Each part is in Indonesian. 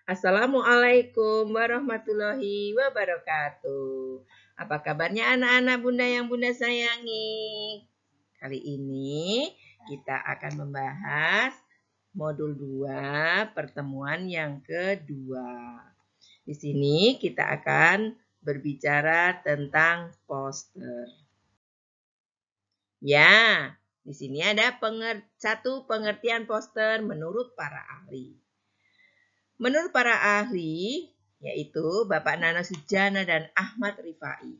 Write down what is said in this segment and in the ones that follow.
Assalamualaikum warahmatullahi wabarakatuh. Apa kabarnya anak-anak bunda yang bunda sayangi? Kali ini kita akan membahas modul 2 pertemuan yang kedua. Di sini kita akan berbicara tentang poster. Ya, di sini ada satu pengertian poster menurut para ahli. Menurut para ahli, yaitu Bapak Nana Sujana dan Ahmad Rifai,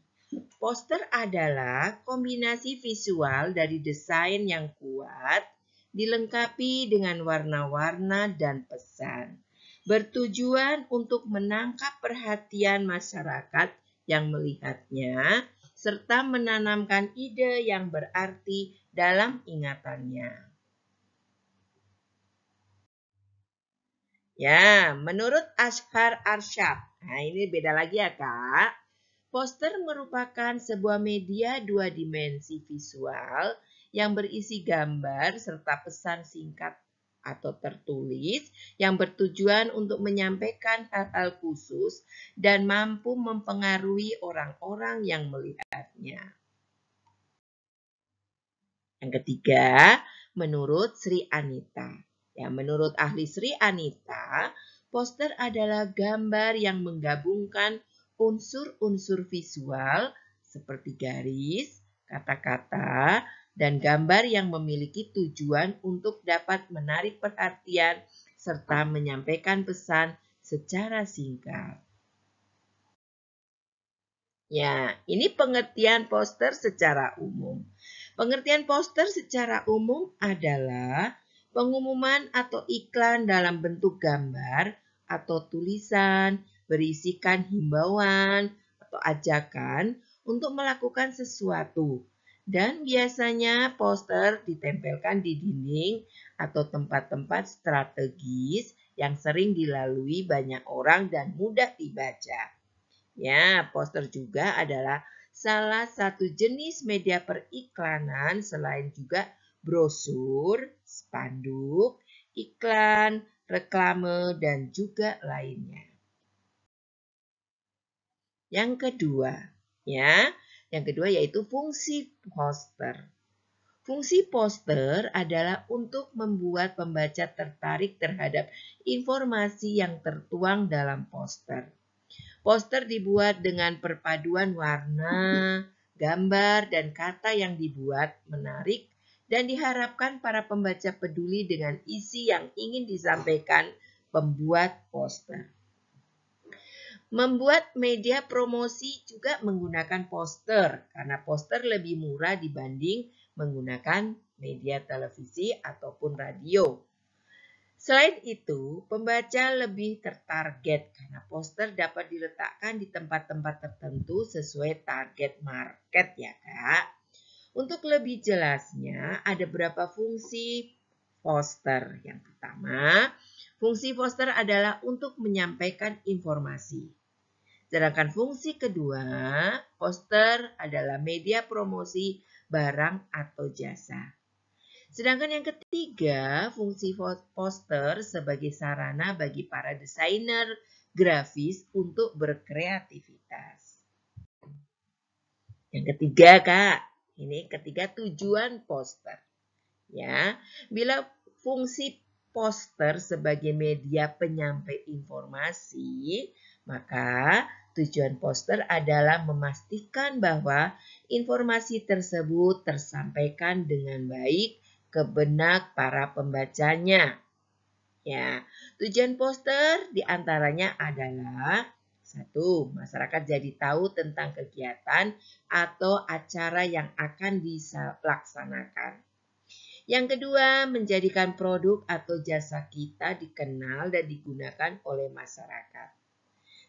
poster adalah kombinasi visual dari desain yang kuat, dilengkapi dengan warna-warna dan pesan, bertujuan untuk menangkap perhatian masyarakat yang melihatnya, serta menanamkan ide yang berarti dalam ingatannya. Ya, menurut Ashar Arsyad, nah ini beda lagi ya Kak. Poster merupakan sebuah media dua dimensi visual yang berisi gambar serta pesan singkat atau tertulis yang bertujuan untuk menyampaikan hal-hal khusus dan mampu mempengaruhi orang-orang yang melihatnya. Yang ketiga, menurut Sri Anita. Ya, menurut ahli Sri Anita, poster adalah gambar yang menggabungkan unsur-unsur visual seperti garis, kata-kata, dan gambar yang memiliki tujuan untuk dapat menarik perhatian serta menyampaikan pesan secara singkat. Ya, ini pengertian poster secara umum. Pengertian poster secara umum adalah pengumuman atau iklan dalam bentuk gambar atau tulisan berisikan himbauan atau ajakan untuk melakukan sesuatu. Dan biasanya poster ditempelkan di dinding atau tempat-tempat strategis yang sering dilalui banyak orang dan mudah dibaca. Ya, poster juga adalah salah satu jenis media periklanan selain juga brosur, spanduk, iklan, reklame, dan juga lainnya. Yang kedua yaitu fungsi poster. Fungsi poster adalah untuk membuat pembaca tertarik terhadap informasi yang tertuang dalam poster. Poster dibuat dengan perpaduan warna, gambar, dan kata yang dibuat menarik dan diharapkan para pembaca peduli dengan isi yang ingin disampaikan pembuat poster. Membuat media promosi juga menggunakan poster karena poster lebih murah dibanding menggunakan media televisi ataupun radio. Selain itu, pembaca lebih tertarget karena poster dapat diletakkan di tempat-tempat tertentu sesuai target market ya Kak. Untuk lebih jelasnya, ada beberapa fungsi poster. Yang pertama, fungsi poster adalah untuk menyampaikan informasi. Sedangkan fungsi kedua, poster adalah media promosi barang atau jasa. Sedangkan yang ketiga, fungsi poster sebagai sarana bagi para desainer grafis untuk berkreativitas. Yang ketiga, Kak, ini ketiga tujuan poster. Ya, bila fungsi poster sebagai media penyampai informasi, maka tujuan poster adalah memastikan bahwa informasi tersebut tersampaikan dengan baik ke benak para pembacanya. Ya, tujuan poster diantaranya adalah satu, masyarakat jadi tahu tentang kegiatan atau acara yang akan dilaksanakan. Yang kedua, menjadikan produk atau jasa kita dikenal dan digunakan oleh masyarakat.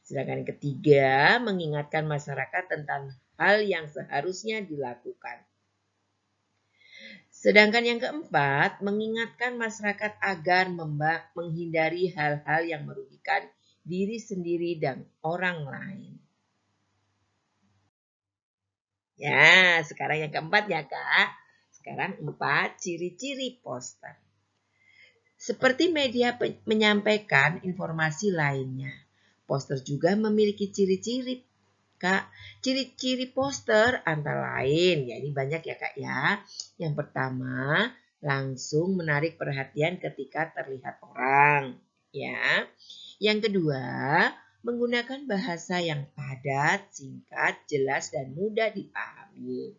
Sedangkan yang ketiga, mengingatkan masyarakat tentang hal yang seharusnya dilakukan. Sedangkan yang keempat, mengingatkan masyarakat agar menghindari hal-hal yang merugikan diri sendiri dan orang lain. Ya, sekarang yang keempat ya Kak. Sekarang 4 ciri-ciri poster. Seperti media menyampaikan informasi lainnya, poster juga memiliki ciri-ciri, Kak. Ciri-ciri poster antara lain, ya ini banyak ya Kak ya. Yang pertama, langsung menarik perhatian ketika terlihat orang, ya. Yang kedua, menggunakan bahasa yang padat, singkat, jelas, dan mudah dipahami.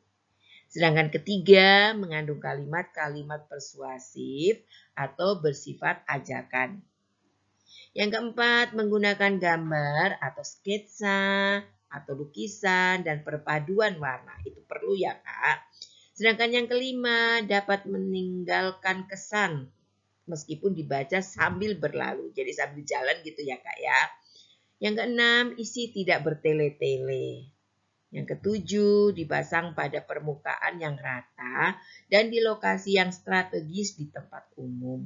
Sedangkan ketiga, mengandung kalimat-kalimat persuasif atau bersifat ajakan. Yang keempat, menggunakan gambar atau sketsa atau lukisan dan perpaduan warna. Itu perlu ya Kak. Sedangkan yang kelima, dapat meninggalkan kesan meskipun dibaca sambil berlalu. Jadi sambil jalan gitu ya Kak ya. Yang keenam, isi tidak bertele-tele. Yang ketujuh, dipasang pada permukaan yang rata dan di lokasi yang strategis di tempat umum.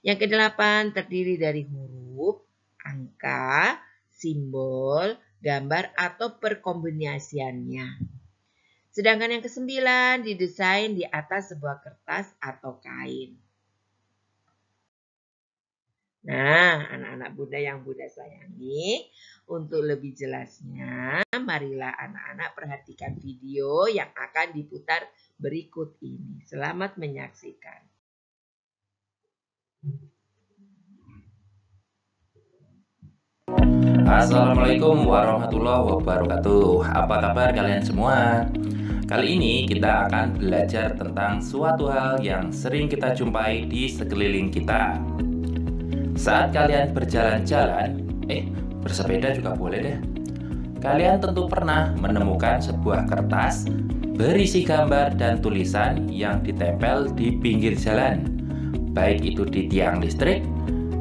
Yang kedelapan, terdiri dari huruf, angka, simbol, gambar, atau perkombinasiannya. Sedangkan yang kesembilan, didesain di atas sebuah kertas atau kain. Nah, anak-anak Bunda yang Bunda sayangi, untuk lebih jelasnya, marilah anak-anak perhatikan video yang akan diputar berikut ini. Selamat menyaksikan. Assalamualaikum warahmatullahi wabarakatuh. Apa kabar kalian semua? Kali ini kita akan belajar tentang suatu hal yang sering kita jumpai di sekeliling kita. Saat kalian berjalan-jalan, bersepeda juga boleh deh. Kalian tentu pernah menemukan sebuah kertas berisi gambar dan tulisan yang ditempel di pinggir jalan, baik itu di tiang listrik,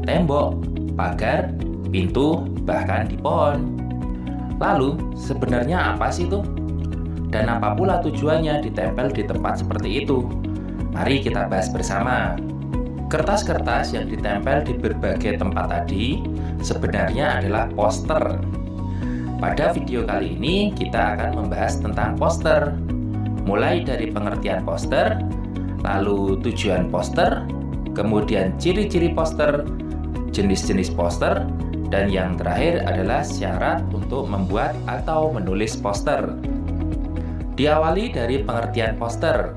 tembok, pagar, pintu, bahkan di pohon. Lalu, sebenarnya apa sih itu? Dan apa pula tujuannya ditempel di tempat seperti itu? Mari kita bahas bersama. Kertas-kertas yang ditempel di berbagai tempat tadi sebenarnya adalah poster. Pada video kali ini kita akan membahas tentang poster, mulai dari pengertian poster, lalu tujuan poster, kemudian ciri-ciri poster, jenis-jenis poster, dan yang terakhir adalah syarat untuk membuat atau menulis poster. Diawali dari pengertian poster.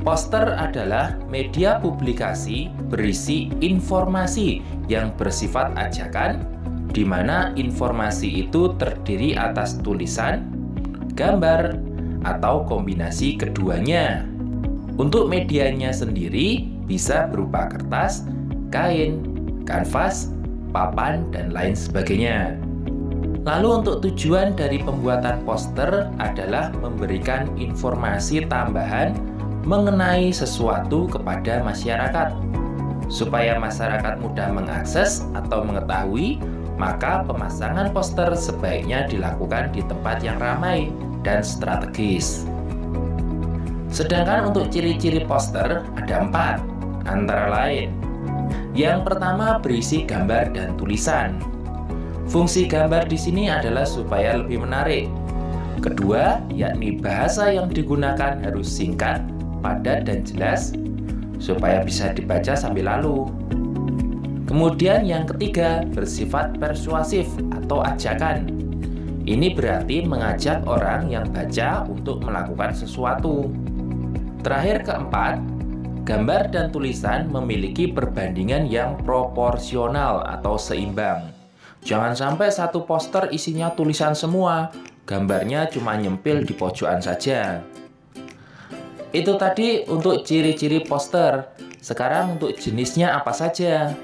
Poster adalah media publikasi berisi informasi yang bersifat ajakan, di mana informasi itu terdiri atas tulisan, gambar, atau kombinasi keduanya. Untuk medianya sendiri bisa berupa kertas, kain, kanvas, papan, dan lain sebagainya. Lalu untuk tujuan dari pembuatan poster adalah memberikan informasi tambahan mengenai sesuatu kepada masyarakat. Supaya masyarakat mudah mengakses atau mengetahui, maka pemasangan poster sebaiknya dilakukan di tempat yang ramai dan strategis. Sedangkan untuk ciri-ciri poster ada 4, antara lain. Yang pertama berisi gambar dan tulisan. Fungsi gambar di sini adalah supaya lebih menarik. Kedua, yakni bahasa yang digunakan harus singkat, padat, dan jelas, supaya bisa dibaca sambil lalu. Kemudian yang ketiga, bersifat persuasif atau ajakan. Ini berarti mengajak orang yang baca untuk melakukan sesuatu. Terakhir keempat, gambar dan tulisan memiliki perbandingan yang proporsional atau seimbang. Jangan sampai satu poster isinya tulisan semua, gambarnya cuma nyempil di pojokan saja. Itu tadi untuk ciri-ciri poster. Sekarang untuk jenisnya apa saja?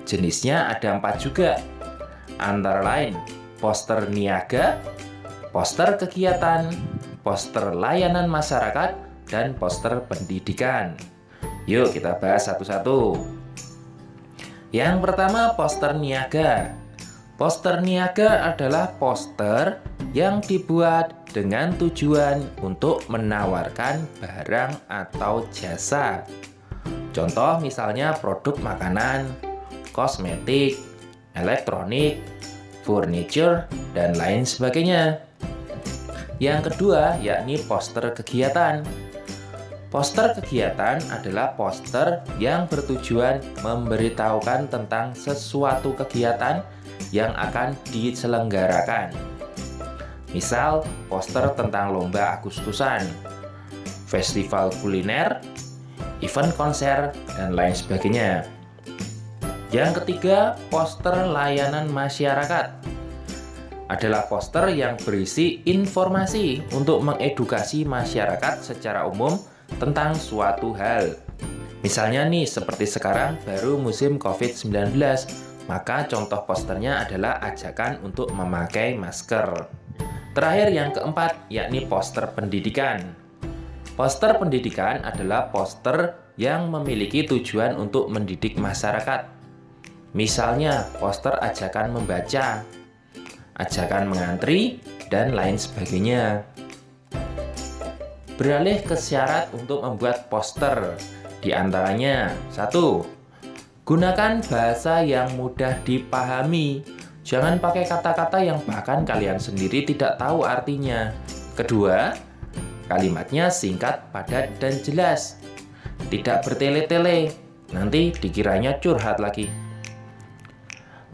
Jenisnya ada 4 juga. Antara lain, poster niaga, poster kegiatan, poster layanan masyarakat, dan poster pendidikan. Yuk kita bahas satu-satu. Yang pertama, poster niaga. Poster niaga adalah poster yang dibuat dengan tujuan untuk menawarkan barang atau jasa. Contoh misalnya produk makanan, kosmetik, elektronik, furniture, dan lain sebagainya. Yang kedua yakni poster kegiatan. Poster kegiatan adalah poster yang bertujuan memberitahukan tentang sesuatu kegiatan yang akan diselenggarakan. Misal, poster tentang lomba Agustusan, festival kuliner, event konser, dan lain sebagainya. Yang ketiga, poster layanan masyarakat adalah poster yang berisi informasi untuk mengedukasi masyarakat secara umum tentang suatu hal. Misalnya nih, seperti sekarang baru musim COVID-19, maka contoh posternya adalah ajakan untuk memakai masker. Terakhir yang keempat, yakni poster pendidikan. Poster pendidikan adalah poster yang memiliki tujuan untuk mendidik masyarakat. Misalnya, poster ajakan membaca, ajakan mengantri, dan lain sebagainya. Beralih ke syarat untuk membuat poster. Di antaranya, 1. Gunakan bahasa yang mudah dipahami. Jangan pakai kata-kata yang bahkan kalian sendiri tidak tahu artinya. Kedua, kalimatnya singkat, padat, dan jelas. Tidak bertele-tele, nanti dikiranya curhat lagi.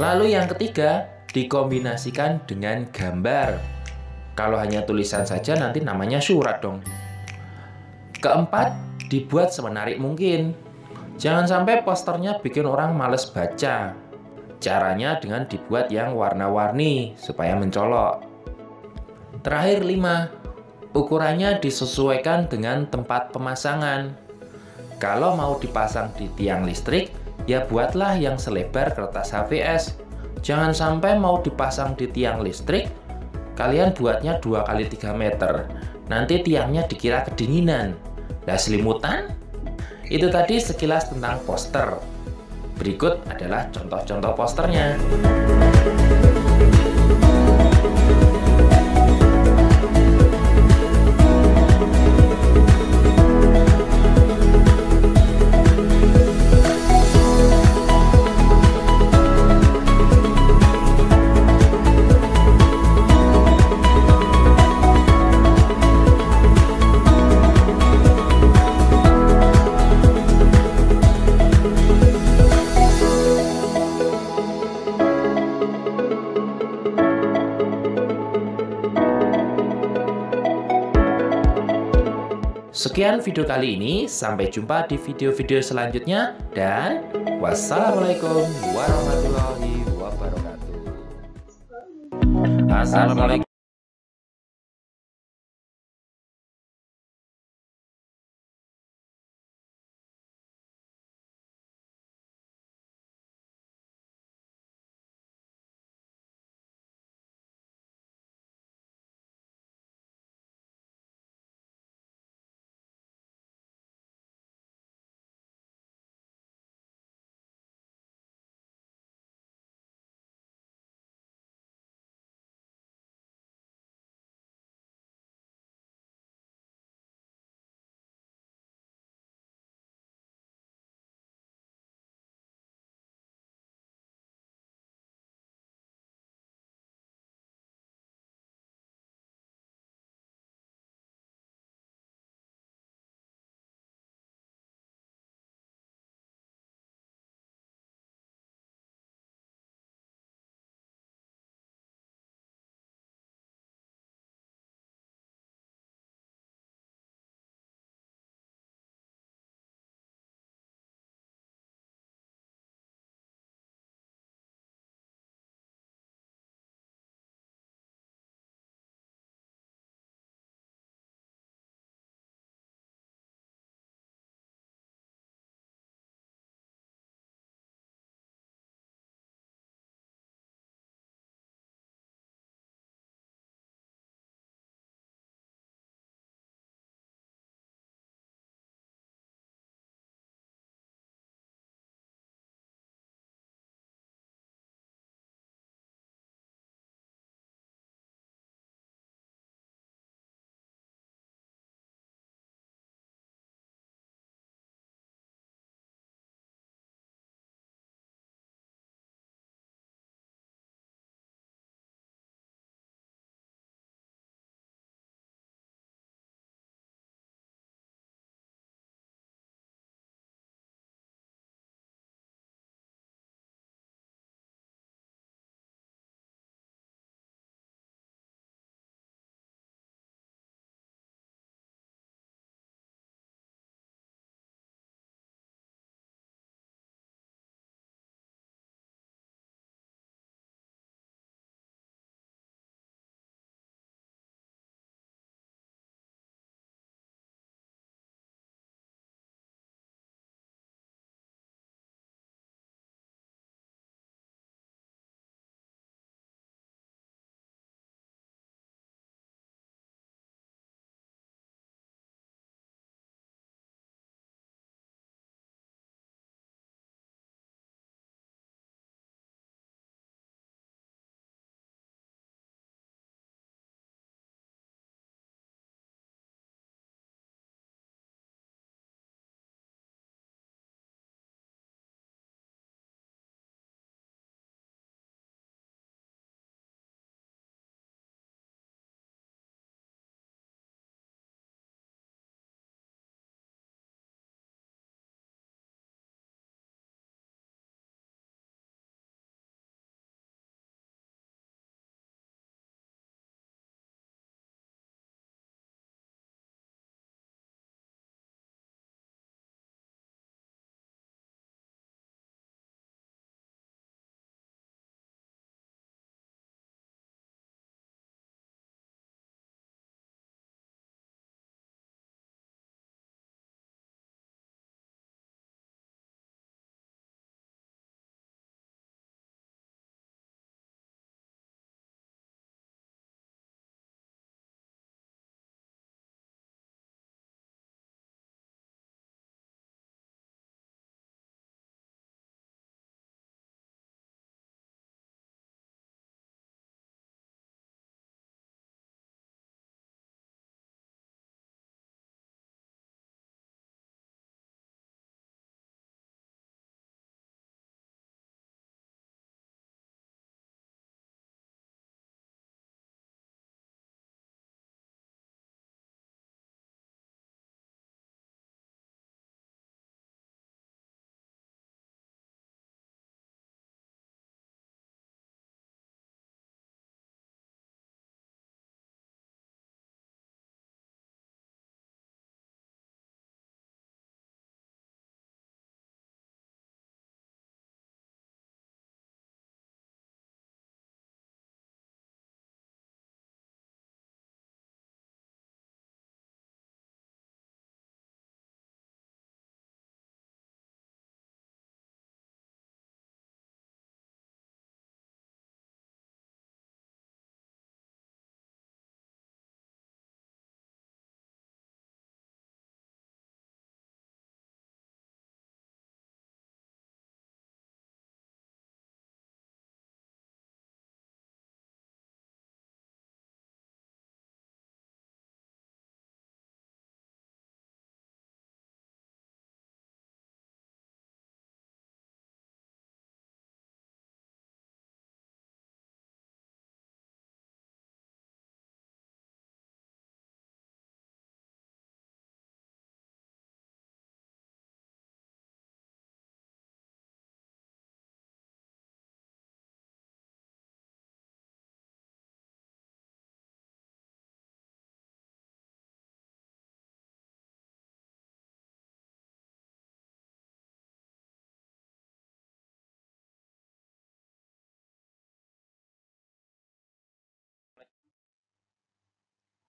Lalu yang ketiga, dikombinasikan dengan gambar. Kalau hanya tulisan saja nanti namanya surat dong. Keempat, dibuat semenarik mungkin. Jangan sampai posternya bikin orang males baca. Caranya dengan dibuat yang warna-warni supaya mencolok. Terakhir 5, ukurannya disesuaikan dengan tempat pemasangan. Kalau mau dipasang di tiang listrik, ya buatlah yang selebar kertas HVS. Jangan sampai mau dipasang di tiang listrik, kalian buatnya 2 x 3 meter. Nanti tiangnya dikira kedinginan. Lah selimutan? Itu tadi sekilas tentang poster. Berikut adalah contoh-contoh posternya. Sekian video kali ini, sampai jumpa di video-video selanjutnya, dan wassalamualaikum warahmatullahi wabarakatuh. Assalamualaikum.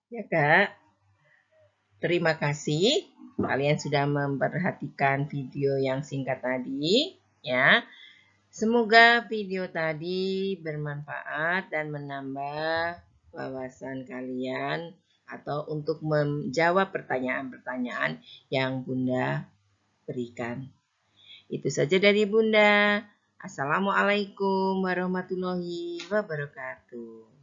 Ya, Kak. Terima kasih kalian sudah memperhatikan video yang singkat tadi, ya. Semoga video tadi bermanfaat dan menambah wawasan kalian atau untuk menjawab pertanyaan-pertanyaan yang Bunda berikan. Itu saja dari Bunda. Assalamualaikum warahmatullahi wabarakatuh.